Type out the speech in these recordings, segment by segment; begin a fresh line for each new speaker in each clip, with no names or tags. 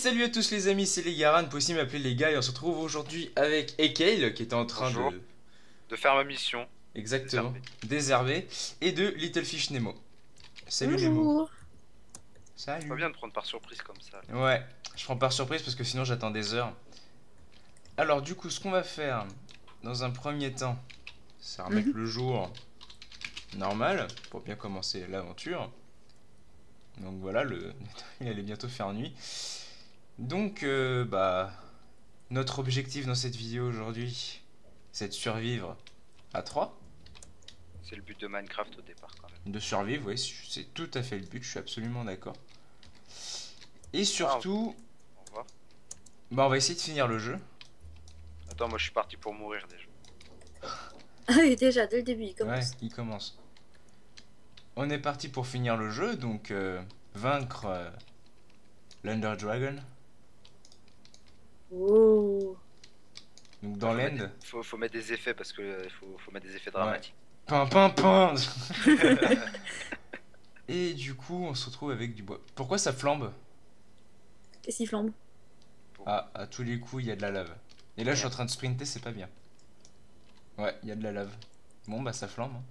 salut à tous les amis, c'est les Garan, vous pouvez aussi m'appeler les gars et on se retrouve aujourd'hui avec Ekale qui était en train
Bonjour.
de...
De faire ma mission.
Exactement,
Désherber.
désherber et de Little Fish Nemo. Salut Nemo.
Bonjour.
C'est pas
Salut.
bien de prendre par surprise comme ça, là.
Ouais, je prends par surprise parce que sinon j'attends des heures. Alors du coup ce qu'on va faire dans un premier temps, c'est remettre
Mhm.
le jour normal pour bien commencer l'aventure. Donc voilà, il allait bientôt faire nuit. Donc notre objectif dans cette vidéo aujourd'hui, c'est de survivre à 3.
C'est le but de Minecraft au départ, quand même.
De survivre, oui, c'est tout à fait le but, je suis absolument d'accord. Et
Ah,
surtout,
au revoir.
on va essayer de finir le jeu.
Attends, moi je suis parti pour mourir déjà.
Ah oui, déjà, dès le début, il
Ouais,
commence.
il commence. On est parti pour finir le jeu, donc vaincre l'Under Dragon.
Oh.
Donc
Ah,
dans l'end.
faut mettre des effets parce que faut mettre des effets
Ouais.
dramatiques.
Pin, pin, pin. Et du coup, on se retrouve avec du bois. Pourquoi ça flambe?
Qu'est-ce qu'il flambe?
Ah, à tous les coups, il y a de la lave. Et là, je suis en
Merde.
train de sprinter, c'est pas bien. Ouais, il y a de la lave. Bon, bah ça flambe, hein.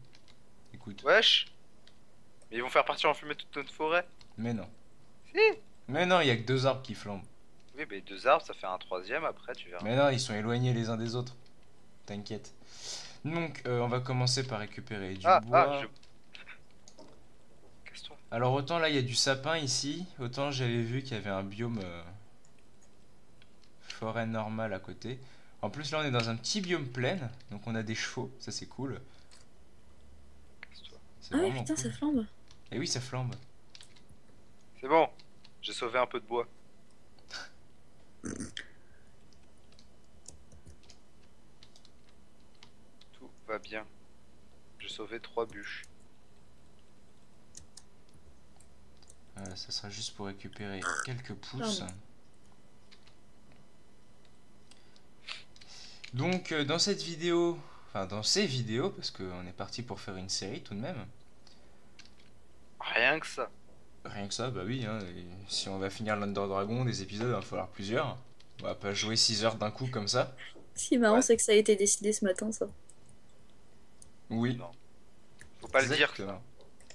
Écoute.
Wesh! Mais ils vont faire partir en fumée toute notre forêt.
Mais non.
Si!
Mais non, il y a que deux arbres qui flambent.
Oui, mais deux arbres, ça fait un troisième après, tu verras.
Mais non, ils sont éloignés les uns des autres. T'inquiète. Donc, on va commencer par récupérer du
Je.
bois.
Casse-toi.
Alors, autant là, il y a du sapin ici, autant j'avais vu qu'il y avait un biome forêt normale à côté. En plus, là, on est dans un petit biome plaine, donc on a des chevaux, ça c'est cool.
Casse-toi.
C'est
Ah oui,
vraiment
putain,
cool.
ça flambe.
Et oui, ça flambe.
C'est bon! J'ai sauvé un peu de bois. Tout va bien. J'ai sauvé 3 bûches.
Ça sera juste pour récupérer quelques pousses.
Pardon.
Donc, dans cette vidéo, enfin dans ces vidéos, parce qu'on est parti pour faire une série tout de même.
Rien que ça.
Rien que ça, bah oui, hein, et si on va finir l'Under Dragon, des épisodes, il va falloir plusieurs. On va pas jouer 6 heures d'un coup comme ça.
Ce qui est marrant,
Ouais,
c'est que ça a été décidé ce matin, ça.
Oui,
non. Faut pas le dire, ça.
exactement.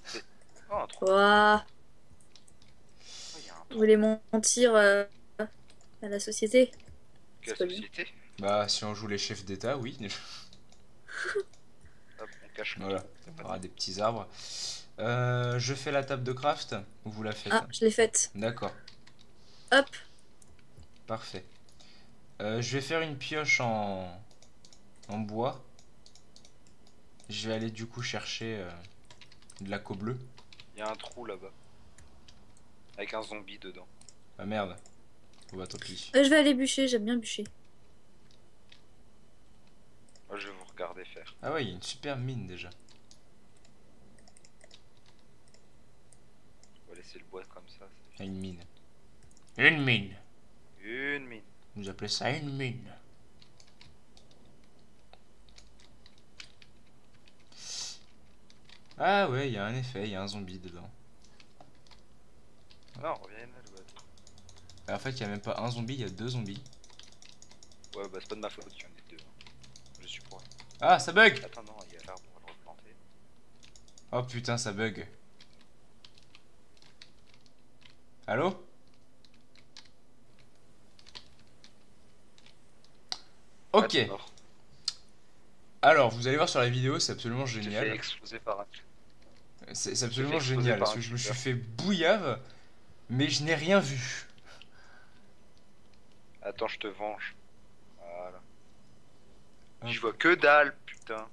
C'est. Oh, un trou.
Ouah.
Oh, il y a un
Vous
trou.
voulez mentir à la société?
Quelle
C'est pas bien.
société?
Bah, si on joue les chefs d'État, oui.
Hop, on cache le
Voilà,
trou. Y a
on
pas de-
aura des petits arbres. Je fais la table de craft, ou vous la faites?
Ah, je l'ai faite.
D'accord,
Hop.
parfait. Je vais faire une pioche en bois. Je vais aller du coup chercher de la bleue.
Y a un trou là-bas. Avec un zombie dedans.
Ah merde. Oh bah tant pis.
Je vais aller bûcher, j'aime bien bûcher.
Moi, je vais vous regarder faire.
Ah ouais, il y a une super mine déjà.
On va laisser le bois comme ça.
Ah, une mine. Une mine.
Une mine.
Vous appelez ça une mine. Ah ouais, il y a un effet, il y a un zombie dedans.
Non, reviens là, le bois.
En fait, il y a même pas un zombie, il y a deux zombies.
Ouais, bah c'est pas de ma faute, il y en a deux, hein. Je suis pour.
Ah, ça bug!
Attends, non, il y a l'arbre, on va le replanter.
Oh putain, ça bug. Allô?
Ah,
Ok.
t'es mort.
Alors, vous allez voir sur la vidéo, c'est absolument
J'ai fait
génial.
exploser par un.
C'est
J'ai fait
absolument
exploser
génial.
par
Parce
un
que je me suis
creeper.
fait bouillave, mais je n'ai rien vu.
Attends, je te venge. Voilà.
Hop.
Je vois que dalle, putain.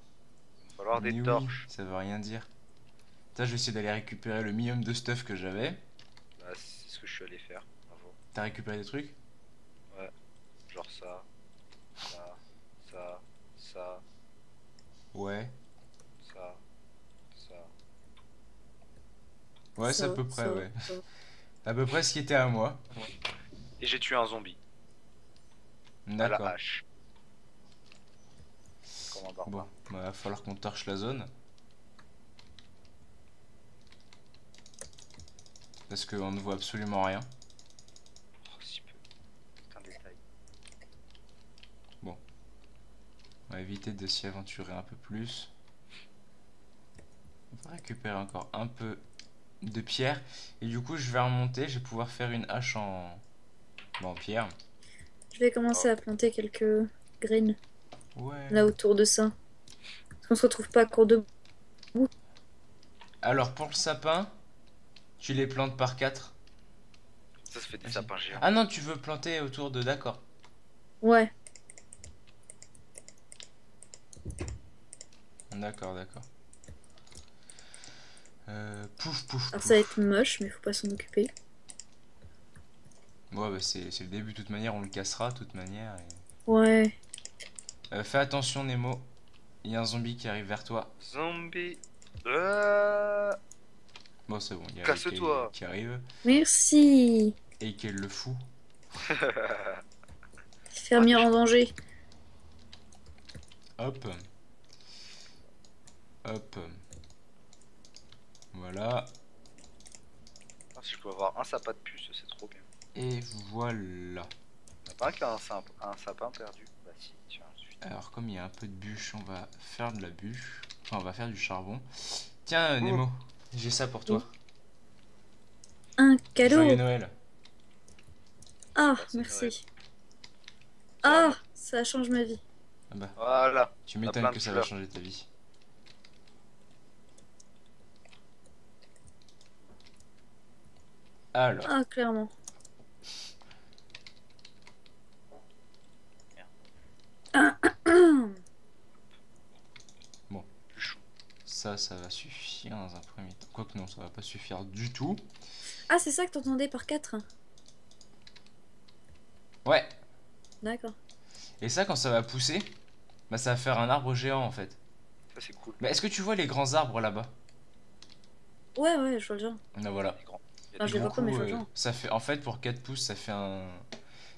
Il va falloir des
Mais oui,
torches.
ça veut rien dire. Putain, je vais essayer d'aller récupérer le minimum de stuff que j'avais.
Bah, c'est ce que je suis allé faire. Bravo.
T'as récupéré des trucs?
Ouais. Genre ça, ça, ça,
Ouais.
ça, ça.
Ouais, c'est à
Ça,
peu près,
ça,
ouais.
ça.
À peu près ce qui était à moi.
Et j'ai tué un zombie. À la
D'accord.
hache. Comme un barbare.
Bon, bah, va falloir qu'on torche la zone. Parce qu'on ne voit absolument rien.
Oh, si peu.
éviter de s'y aventurer un peu plus. On va récupérer encore un peu de pierre. Et du coup, je vais remonter. Je vais pouvoir faire une hache en pierre.
Je vais commencer à planter quelques graines
Ouais.
là autour de ça. Parce qu'on se retrouve pas à court de boue.
Alors, pour le sapin, tu les plantes par 4.
Ça se fait des
Vas-y.
sapins géants.
Ah non, tu veux planter autour de... D'accord.
Ouais.
D'accord, d'accord. Pouf, pouf,
Alors
pouf.
ça va être moche, mais faut pas s'en occuper.
Ouais, bah c'est le début, de toute manière, on le cassera, de toute manière.
Ouais.
Fais attention, Nemo. Il y a un zombie qui arrive vers toi.
Zombie.
Bon, c'est bon, il y a
Casse-toi.
qui arrive.
Merci.
Et qu'elle le fout.
Fermier en danger.
Hop. Hop. Voilà.
Ah, si je peux avoir un sapin de puce, c'est trop bien.
Et voilà.
Il n'y en a pas un qui a un sapin perdu. Bah si, tiens, ensuite.
Alors, comme il y a un peu de bûche, on va faire de la bûche. Enfin, on va faire du charbon. Tiens, Nemo, j'ai ça pour toi.
Un cadeau.
Joyeux Noël.
Ah,
C'est Noël.
merci. Ah, ça change ma vie.
Ah bah,
Voilà.
tu
On a
m'étonnes
plein
que
de
ça va
fleurs.
changer ta vie. Alors,
Ah, clairement.
Du chou.
ça va suffire dans un premier temps. Quoique non, ça va pas suffire du tout.
Ah, c'est ça que t'entendais par 4.
Ouais.
D'accord.
Et ça, quand ça va pousser, bah ça va faire un arbre géant en fait.
Ça c'est cool.
Mais est-ce que tu vois les grands arbres là-bas?
Ouais, ouais, je vois le genre.
Ah voilà.
Il est grand. Il y a
Ah,
des
je les
Du
vois pas, mais je vois le
coup,
genre.
ça fait en fait pour 4 pouces, ça fait un.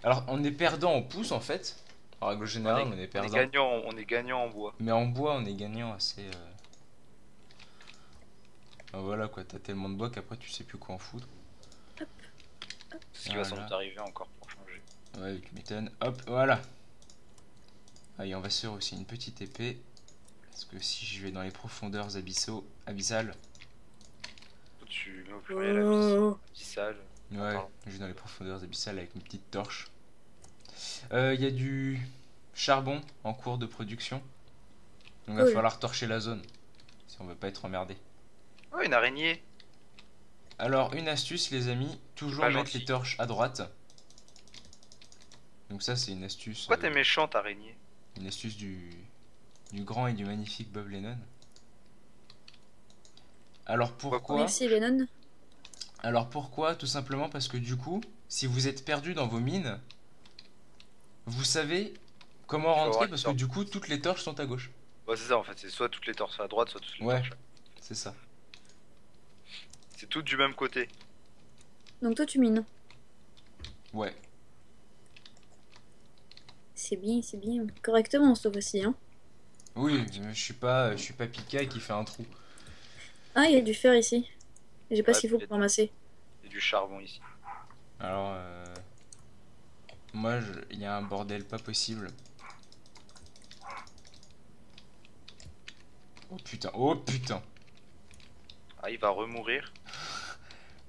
Alors on est perdant en pouces en fait. En règle générale, on est perdant.
On est gagnant en bois.
Mais en bois, on est gagnant assez. Bah voilà quoi, t'as tellement de bois qu'après tu sais plus quoi en foutre.
Ce qui va sans
Voilà.
doute arriver encore pour changer.
Ouais, tu m'étonnes. Hop, voilà. Allez, on va se faire aussi une petite épée. Parce que si je vais dans les profondeurs abyssales.
Toi, tu mets au pluriel
Oh.
abyssal.
Ouais,
Pardon.
je vais dans les profondeurs abyssales avec une petite torche. Il y a du charbon en cours de production. Donc il va
Cool.
falloir torcher la zone. Si on veut pas être emmerdé.
Oh, une araignée.
Alors, une astuce, les amis, toujours
pas
mettre
gentil.
les torches à droite. Donc ça, c'est une astuce.
Pourquoi t'es méchante, araignée?
Une astuce du grand et du magnifique Bob Lennon. Alors pourquoi?
Merci, Lennon.
Alors pourquoi? Tout simplement parce que du coup, si vous êtes perdu dans vos mines, vous savez comment
avoir
rentrer
une
parce que
torche.
du coup, toutes les torches sont à gauche.
Ouais, c'est ça en fait. C'est soit toutes les torches à droite, soit toutes les
Ouais.
torches.
C'est ça.
C'est toutes du même côté.
Donc toi, tu mines.
Ouais.
C'est bien, c'est bien. Correctement, cette fois-ci, hein.
Oui, je suis pas Pika qui fait un trou.
Ah, il y a du fer ici. J'ai pas
Ouais,
ce qu'il faut
il y a
pour ramasser.
Il y a du charbon ici.
Alors, moi, il y a un bordel pas possible. Oh putain, oh putain.
Ah, il va remourir.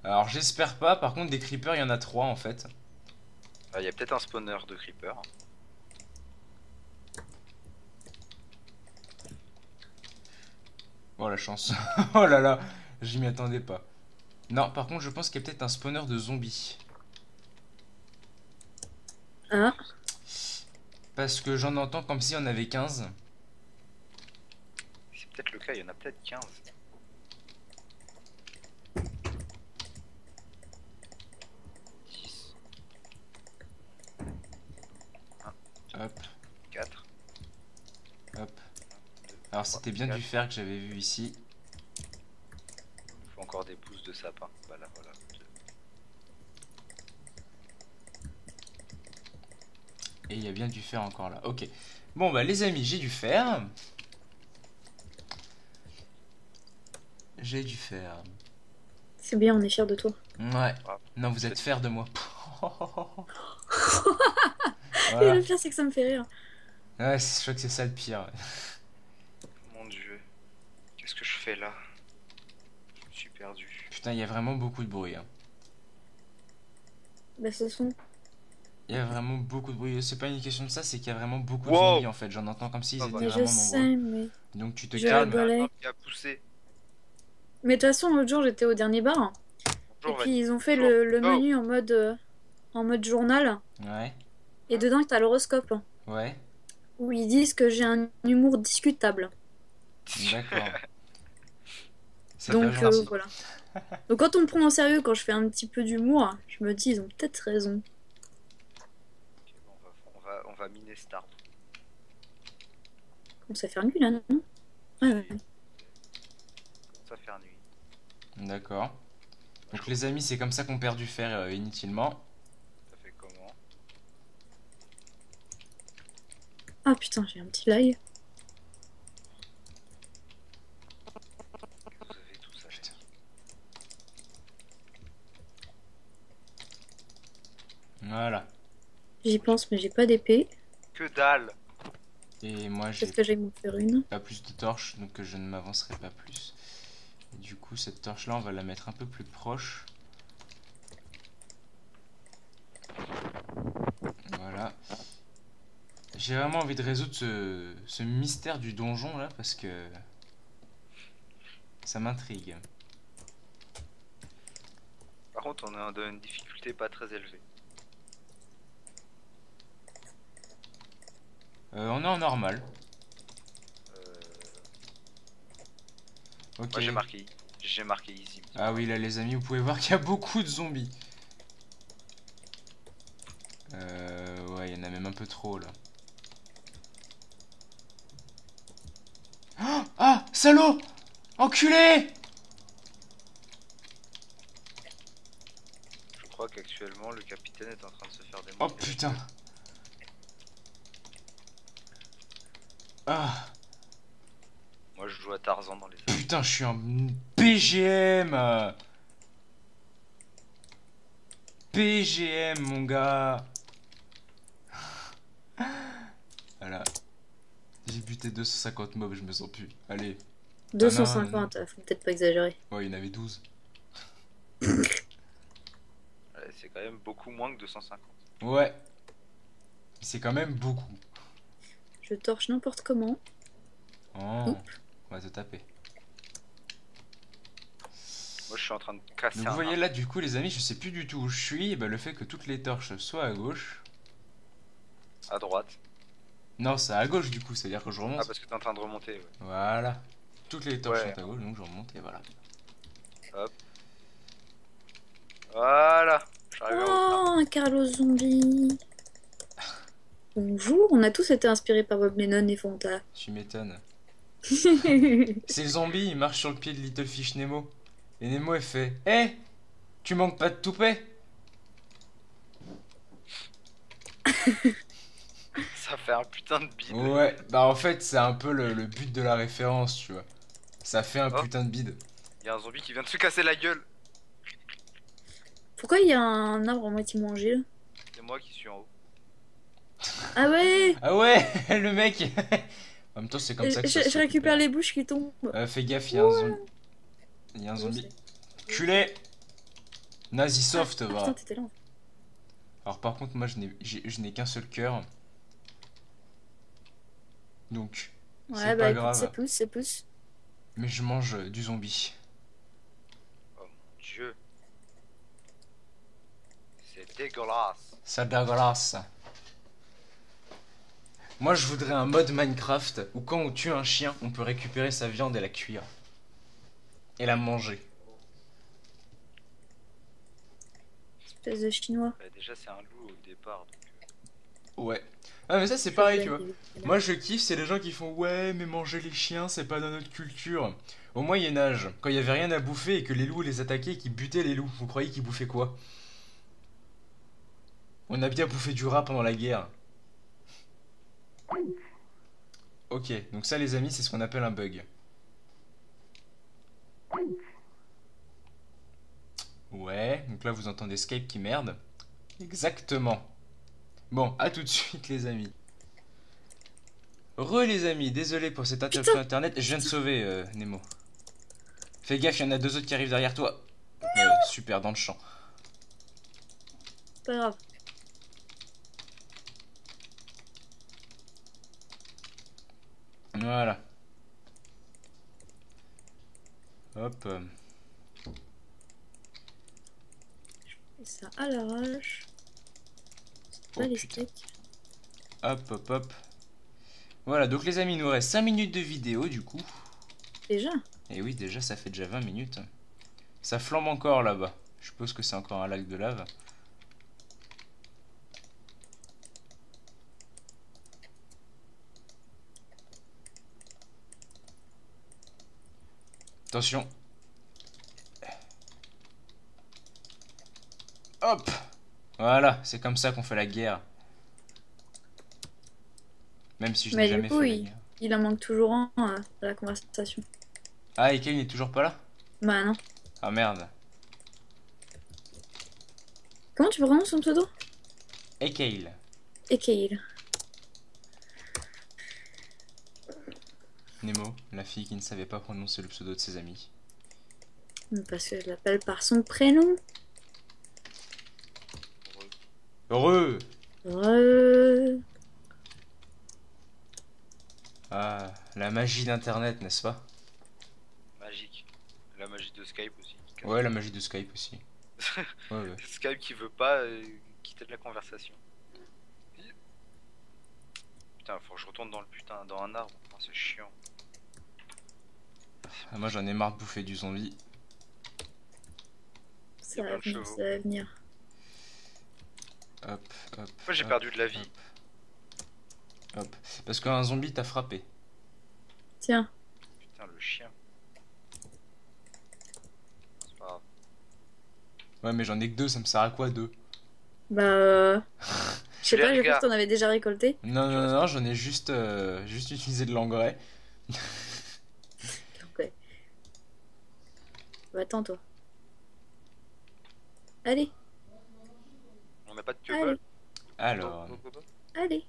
Alors j'espère pas, par contre des creepers il y en a 3 en fait.
Ah, il y a peut-être un spawner de creeper.
Oh la chance. Oh là là, j'y m'y attendais pas. Non, par contre je pense qu'il y a peut-être un spawner de zombies.
Ah,
Parce que j'en entends comme si on avait 15.
C'est peut-être le cas, il y en a peut-être 15.
Hop,
4.
hop. Alors c'était bien du fer que j'avais vu ici.
Il faut encore des pousses de sapin. Voilà, voilà.
Et il y a bien du fer encore là. Ok. Bon bah les amis, j'ai du fer. J'ai du fer.
c'est bien, on est fiers de toi.
Ouais.
Ah,
Non, vous êtes fiers de moi.
Et
Voilà.
le pire, c'est que ça me fait rire.
Ouais, je crois que c'est ça le pire.
Mon dieu. Qu'est-ce que je fais là? Je me suis perdu.
Putain, il y a vraiment beaucoup de bruit, hein.
Bah, ce sont.
Il y a vraiment beaucoup de bruit. C'est pas une question de ça, c'est qu'il y a vraiment beaucoup de
Wow!
zombies en fait. J'en entends comme s'ils
Ah
étaient
bah,
Mais je
vraiment nombreux.
sais, mais.
Donc tu te
Je
calmes.
un
rigolais.
zombie a poussé.
Mais de toute façon, l'autre jour, j'étais au dernier bar. Et
Bonjour,
puis,
Vanille.
ils ont fait
Bonjour.
le
Oh!
menu en mode journal.
Ouais,
Et dedans, t'as l'horoscope.
ouais,
Où ils disent que j'ai un humour discutable.
d'accord. C'est pas
Donc,
gentil.
voilà. Donc, quand on me prend au sérieux, quand je fais un petit peu d'humour, je me dis, ils ont peut-être raison.
Ok, bon, on va miner cet arbre.
Commence à faire nuit, là, non? Ouais, ouais.
Ça faire nuit.
D'accord.
Moi,
Donc
je
les amis, c'est comme ça qu'on perd du fer inutilement.
Ça fait comment?
Ah putain, j'ai un petit lag.
Vous avez tout ça.
Putain. Voilà.
J'y pense, mais j'ai pas d'épée.
Que dalle!
Et moi j'ai
Peut-être que j'aille m'en faire une.
pas plus de torches, donc je ne m'avancerai pas plus. Et du coup, cette torche là, on va la mettre un peu plus proche. Voilà. J'ai vraiment envie de résoudre ce mystère du donjon là parce que ça m'intrigue.
Par contre, on est dans une difficulté pas très élevée.
On est en normal.
Euh,
Ok.
Moi, j'ai marqué easy.
Ah oui, là les amis, vous pouvez voir qu'il y a beaucoup de zombies. Ouais, il y en a même un peu trop là. Oh, ah, salaud! Enculé!
Je crois qu'actuellement, le capitaine est en train de se faire
Oh
démonter.
putain. Ah,
Moi, je joue à Tarzan dans les arbres.
putain, je suis en PGM. PGM, mon gars. Voilà. J'ai buté 250 mobs, je me sens plus. Allez. Ah non, non, non.
250, faut peut-être pas exagérer.
Ouais, il y en avait 12.
Ouais, c'est quand même beaucoup moins que 250.
Ouais. C'est quand même beaucoup.
Je torche n'importe comment.
Oh. On va te taper.
Moi, je suis en train de casser
Donc
un
vous voyez
arbre.
là, du coup, les amis, je sais plus du tout où je suis. Et bah, le fait que toutes les torches soient à gauche.
À droite.
Non, c'est à gauche du coup, c'est-à-dire que je
Ah,
remonte.
parce que t'es en train de remonter, ouais.
Voilà. Toutes les torches
Ouais.
sont à gauche, donc je remonte et voilà.
Hop. Voilà. J'arrive à haut.
Oh, un Carlos zombie. Bonjour, on a tous été inspirés par Bob Lennon et Fanta.
Tu m'étonnes. C'est le zombie, il marche sur le pied de Little Fish Nemo. Et Nemo, il fait: Hé, tu manques pas de toupet?
Ça fait un putain de bide.
Ouais, bah en fait, c'est un peu le but de la référence, tu vois. Ça fait un
Oh.
putain de bide.
Il y a un zombie qui vient de se casser la gueule.
Pourquoi il y a un arbre à moitié mangé là?
C'est moi qui suis en haut.
Ah ouais,
Ah ouais, le mec. En même temps, c'est comme ça que ça se
je récupère
récupère.
les bouches qui tombent.
Fais gaffe, il y a un zombie. Il y a un
Je
zombie.
sais.
Culé! Nazi soft,
Ah,
va.
putain, t'étais là.
Alors, par contre, moi, je n'ai qu'un seul cœur. Donc,
Ouais,
c'est
bah
pas
écoute, c'est
grave.
pousse, c'est pousse.
Mais je mange du zombie.
Oh mon dieu. C'est dégueulasse.
Ça dégueulasse. Moi, je voudrais un mode Minecraft où quand on tue un chien, on peut récupérer sa viande et la cuire. Et la manger.
Espèce de chinois.
Bah, déjà, c'est un loup au départ. Donc,
Ouais. Ah, mais ça, c'est
Je
pareil,
blague,
tu vois.
évidemment.
Moi, je kiffe, c'est les gens qui font: ouais, mais manger les chiens, c'est pas dans notre culture. Au Moyen-Âge, quand il y avait rien à bouffer et que les loups les attaquaient et qu'ils butaient les loups, vous croyez qu'ils bouffaient quoi? On a bien bouffé du rat pendant la guerre. Ok, donc ça, les amis, c'est ce qu'on appelle un bug. Ouais, donc là, vous entendez Skype qui merde. Exactement. Bon, à tout de suite, les amis. Les amis, désolé pour cette interruption internet, je viens de sauver Nemo. Fais gaffe, il y en a deux autres qui arrivent derrière toi. Super, dans le champ.
Pas grave.
Voilà. Hop.
Et ça à l'arrache. C'est pas
Oh
les
putain.
steaks.
Hop, hop, hop. Voilà, donc les amis, il nous reste 5 minutes de vidéo du coup.
Déjà?
Et oui, déjà, ça fait déjà 20 minutes. Ça flambe encore là-bas. Je suppose que c'est encore un lac de lave. Attention. Hop. Voilà, c'est comme ça qu'on fait la guerre. Même si je n'ai
Mais du
jamais
coup,
fait la guerre.
il en manque toujours un à la conversation.
Ah, et Kane n'est toujours pas là?
Bah non.
Ah merde.
Comment tu prononces son pseudo?
Et Kale.
Ekail.
Nemo, la fille qui ne savait pas prononcer le pseudo de ses amis.
Parce que je l'appelle par son prénom.
Heureux.
Euh...
Ah, la magie d'internet, n'est-ce pas?
Magique. La magie de Skype aussi.
Ouais, la magie de Skype aussi. Ouais, ouais.
Skype qui veut pas quitter de la conversation. Putain, faut que je retourne dans le putain, dans un arbre. Oh, c'est chiant.
Ah, moi j'en ai marre de bouffer du zombie.
Ça
Il y a
va
plein de
venir,
chevaux.
ça va venir.
Hop, hop.
Moi j'ai
hop,
perdu de la vie.
hop, hop. Parce qu'un zombie t'a frappé.
Tiens.
Putain, le chien. C'est pas grave.
Ouais, mais j'en ai que deux, ça me sert à quoi deux?
Bah. Je sais
Les
pas, j'ai cru
regards.
que t'en avais déjà récolté.
Non,
Tu
non,
restes-
non, j'en ai juste utilisé de l'engrais.
Ok. Bah attends, toi. Allez,
On n'a pas de
allez,
queue.
Alors,
allez,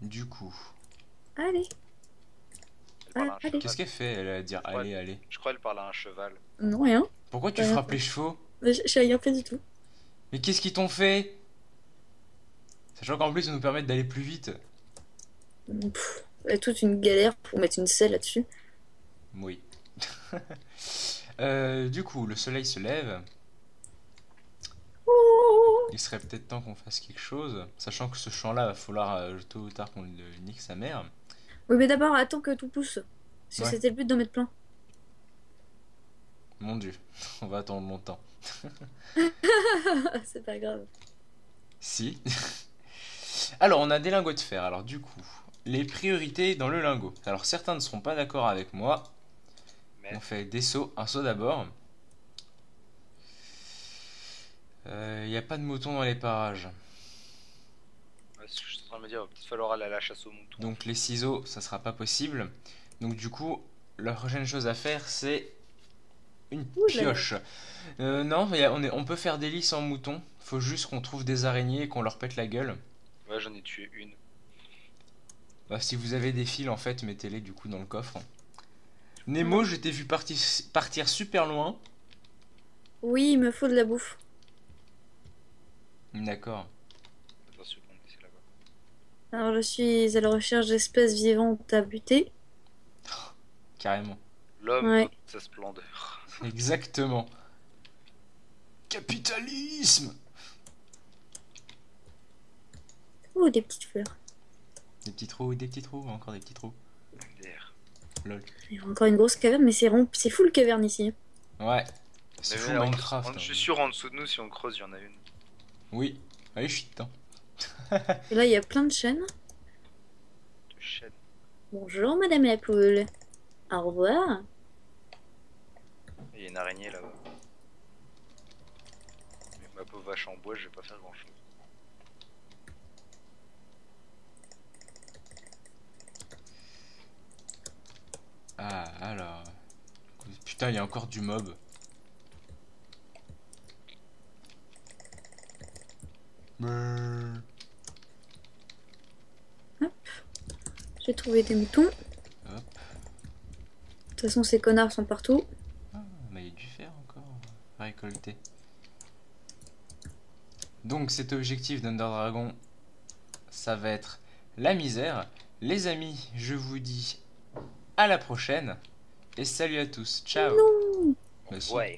du coup,
allez,
Elle parle à un
allez.
cheval.
qu'est-ce qu'elle fait? Elle va dire
Ouais.
allez, allez.
Je crois qu'elle parle à un cheval.
Non, rien.
Pourquoi tu
Rien
frappes
fait.
les chevaux?
J'ai rien fait du tout.
Mais qu'est-ce qu'ils t'ont fait? Sachant qu'en plus, ils nous permettent d'aller plus vite.
Il y a toute une galère pour mettre une selle là-dessus.
Oui. Du coup, le soleil se lève. Il serait peut-être temps qu'on fasse quelque chose. Sachant que ce champ-là, va falloir tôt ou tard qu'on le nique sa mère.
Oui, mais d'abord, attends que tout pousse. Parce que
Ouais.
c'était le but d'en mettre plein.
Mon dieu, on va attendre longtemps.
C'est pas grave.
Si. Alors, on a des lingots de fer. Alors, du coup, les priorités dans le lingot. Alors, certains ne seront pas d'accord avec moi.
Mais
On fait des sauts. Un saut d'abord. Il n'y a pas de moutons dans les parages.
ouais, ce que je suis en train de me dire, il va peut-être falloir aller à la chasse aux moutons.
Donc, les ciseaux, ça sera pas possible. Donc, du coup, la prochaine chose à faire, c'est une
Ouh là là.
pioche. Non, on peut faire des lits sans moutons. Faut juste qu'on trouve des araignées et qu'on leur pète la gueule.
Ouais, j'en ai tué une.
Bah, si vous avez des fils, en fait, mettez-les du coup dans le coffre. Nemo, je t'ai vu partir super loin.
Oui, il me faut de la bouffe.
D'accord.
Attends, seconde, c'est là-bas.
Alors, je suis à la recherche d'espèces vivantes à buter.
Carrément.
L'homme
Ouais.
dans toute sa splendeur.
Exactement. Capitalisme.
Oh, des petites fleurs.
Des petits trous, encore des petits trous.
MDR.
Lol.
Il y a encore une grosse caverne, mais c'est rond, c'est full caverne ici.
Ouais. C'est
Mais
fou
ouais,
Minecraft.
je suis
hein.
sûr, en dessous de nous, si on creuse, il y en a une.
Oui. Allez, je suis dedans.
Et là, il y a plein de chaînes.
De chaîne.
Bonjour, madame la poule. Au revoir.
Il y a une araignée là-bas. Mais ma pauvre vache en bois, je vais pas faire grand-chose.
Ah, alors. Putain, il y a encore du mob. Brrr.
J'ai trouvé des moutons.
Hop.
De toute façon, ces connards sont partout.
Ah, mais il y a du fer encore à récolter. Donc cet objectif d'Under Dragon, ça va être la misère. Les amis, je vous dis à la prochaine. Et salut à tous. Ciao.
Non.
Bah si.
Ouais.